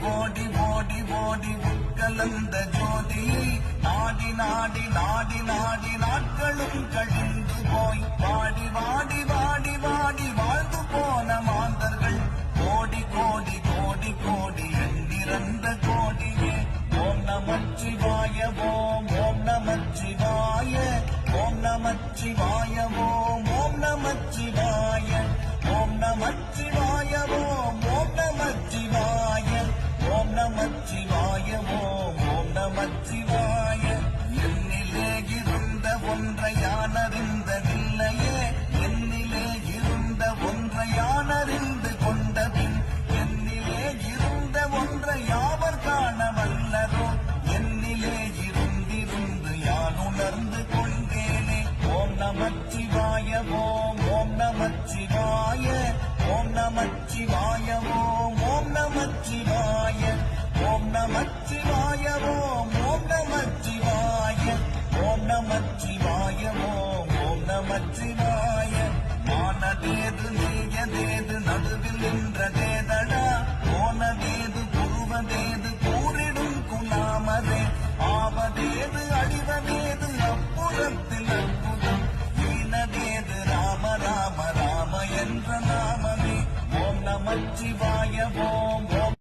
ஓடி ஓடி ஓடி உட்கலந்த ஜோதியை நாடி நாடி நாடி நாடி நாட்களும் கழிந்து போய் வாடி வாடி வாடி வாடி வாழ்ந்து போன மாந்தர்கள் கோடி கோடி கோடி கோடி எண்ணிறந்த கோடியே ஓம் நமச்சிவாய ஓம் ஓம் நமச்சிவாய ஓம் நமச்சிவாய ஓம் ஓம் நமச்சிவாய ஓம் நமச்சிவாய ஓம் ஓம் நமச்சிவாய ஓம் நமச்சிவாய ஓம் ஓம் நமச்சிவாய என்னிலே இருந்த ஒன்றை யானறிந்ததில்லையே என்னிலே இருந்த ஒன்றை யானறிந்து கொண்டபின் என்னிலே இருந்த ஒன்றை யாவர் காண வல்லரோ என்னிலே இருந்திருந்து யான் உணர்ந்து கொண்டேனே ஓம் நமச்சிவாய ஓம் ஓம் நமச்சிவாய ஓம் நமச்சிவாய ஓம் ஓம் நமச்சிவாய ஓம் நமச்சிவாய ஓம் ஓம் நமச்சிவாய ஓம் நமச்சிவாய ஓம் ஓம் நமச்சிவாய மானதேது நீயதேது நடுவில் நின்றதேதடா போனதேது புருவதேது கூறிடும் குலாமரே ஆவதேது அடிவதேது அப்புறத்தில் அற்புதம் ஈனதேது ராம ராம ராம என்ற நாமமே ஓம் நமச்சிவாய ஓம்